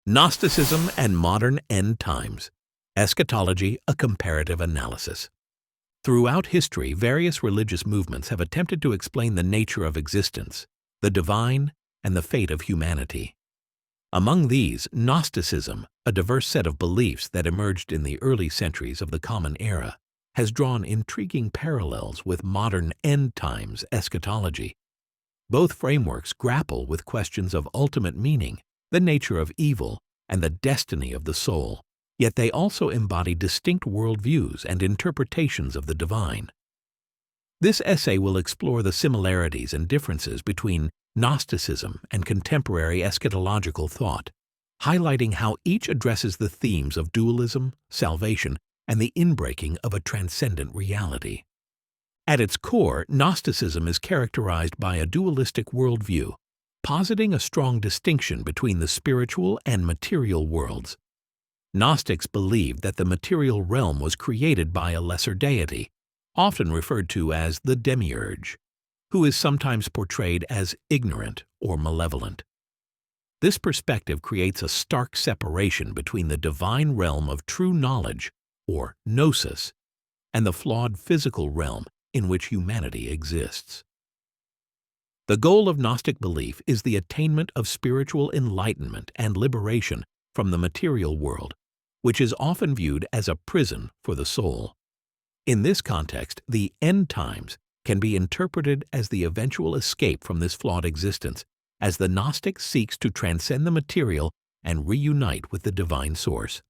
Gnosticism and Modern End Times. Eschatology, a Comparative Analysis. Throughout history, various religious movements have attempted to explain the nature of existence, the divine, and the fate of humanity. Among these, Gnosticism, a diverse set of beliefs that emerged in the early centuries of the Common Era, has drawn intriguing parallels with modern end times eschatology. Both frameworks grapple with questions of ultimate meaning, the nature of evil, and the destiny of the soul, yet they also embody distinct worldviews and interpretations of the divine. This essay will explore the similarities and differences between Gnosticism and contemporary eschatological thought, highlighting how each addresses the themes of dualism, salvation, and the inbreaking of a transcendent reality. At its core, Gnosticism is characterized by a dualistic worldview, positing a strong distinction between the spiritual and material worlds. Gnostics believed that the material realm was created by a lesser deity, often referred to as the demiurge, who is sometimes portrayed as ignorant or malevolent. This perspective creates a stark separation between the divine realm of true knowledge, or gnosis, and the flawed physical realm in which humanity exists. The goal of Gnostic belief is the attainment of spiritual enlightenment and liberation from the material world, which is often viewed as a prison for the soul. In this context, the end times can be interpreted as the eventual escape from this flawed existence, as the Gnostic seeks to transcend the material and reunite with the divine source.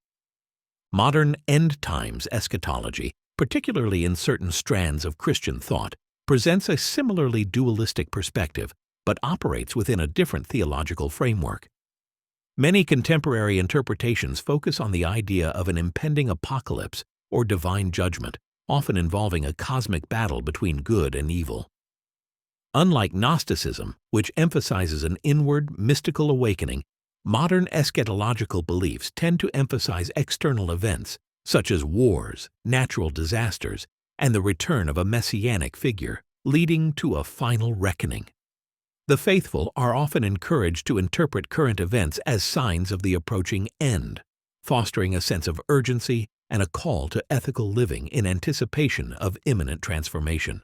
Modern end times eschatology, particularly in certain strands of Christian thought, presents a similarly dualistic perspective, but operates within a different theological framework. Many contemporary interpretations focus on the idea of an impending apocalypse or divine judgment, often involving a cosmic battle between good and evil. Unlike Gnosticism, which emphasizes an inward, mystical awakening, modern eschatological beliefs tend to emphasize external events, such as wars, natural disasters, and the return of a messianic figure, leading to a final reckoning. The faithful are often encouraged to interpret current events as signs of the approaching end, fostering a sense of urgency and a call to ethical living in anticipation of imminent transformation.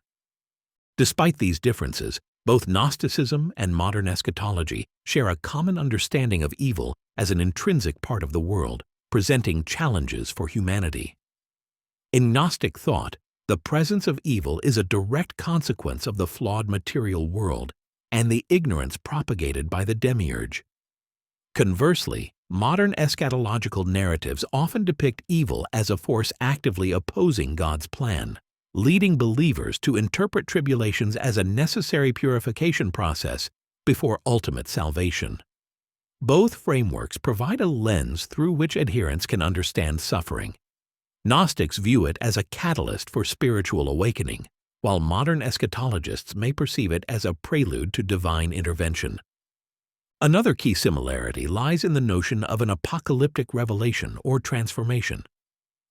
Despite these differences, both Gnosticism and modern eschatology share a common understanding of evil as an intrinsic part of the world, presenting challenges for humanity. In Gnostic thought, the presence of evil is a direct consequence of the flawed material world and the ignorance propagated by the demiurge. Conversely, modern eschatological narratives often depict evil as a force actively opposing God's plan, leading believers to interpret tribulations as a necessary purification process before ultimate salvation. Both frameworks provide a lens through which adherents can understand suffering. Gnostics view it as a catalyst for spiritual awakening, while modern eschatologists may perceive it as a prelude to divine intervention. Another key similarity lies in the notion of an apocalyptic revelation or transformation.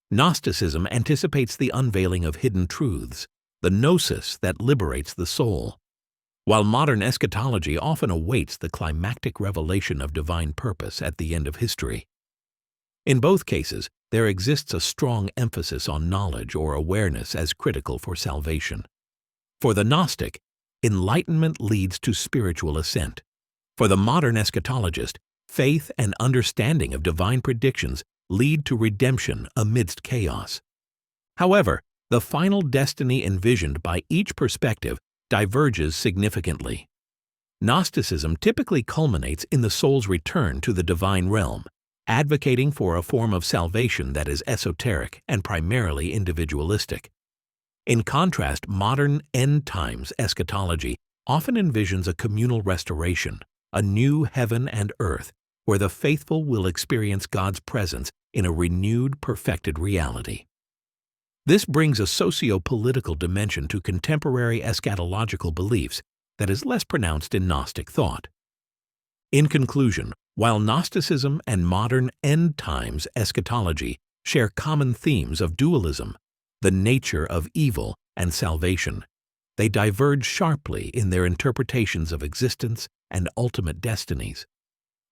Gnosticism anticipates the unveiling of hidden truths, the gnosis that liberates the soul, while modern eschatology often awaits the climactic revelation of divine purpose at the end of history. In both cases, there exists a strong emphasis on knowledge or awareness as critical for salvation. For the Gnostic, enlightenment leads to spiritual ascent. For the modern eschatologist, faith and understanding of divine predictions lead to redemption amidst chaos. However, the final destiny envisioned by each perspective diverges significantly. Gnosticism typically culminates in the soul's return to the divine realm, advocating for a form of salvation that is esoteric and primarily individualistic. In contrast, modern end times eschatology often envisions a communal restoration, a new heaven and earth, where the faithful will experience God's presence in a renewed, perfected reality. This brings a socio-political dimension to contemporary eschatological beliefs that is less pronounced in Gnostic thought. In conclusion, while Gnosticism and modern end times eschatology share common themes of dualism, the nature of evil, and salvation, they diverge sharply in their interpretations of existence and ultimate destinies.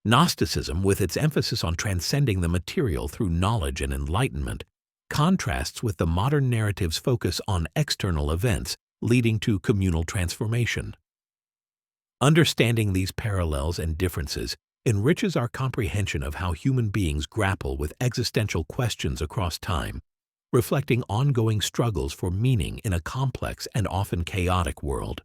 Gnosticism, with its emphasis on transcending the material through knowledge and enlightenment, contrasts with the modern narrative's focus on external events leading to communal transformation. Understanding these parallels and differences enriches our comprehension of how human beings grapple with existential questions across time, reflecting ongoing struggles for meaning in a complex and often chaotic world.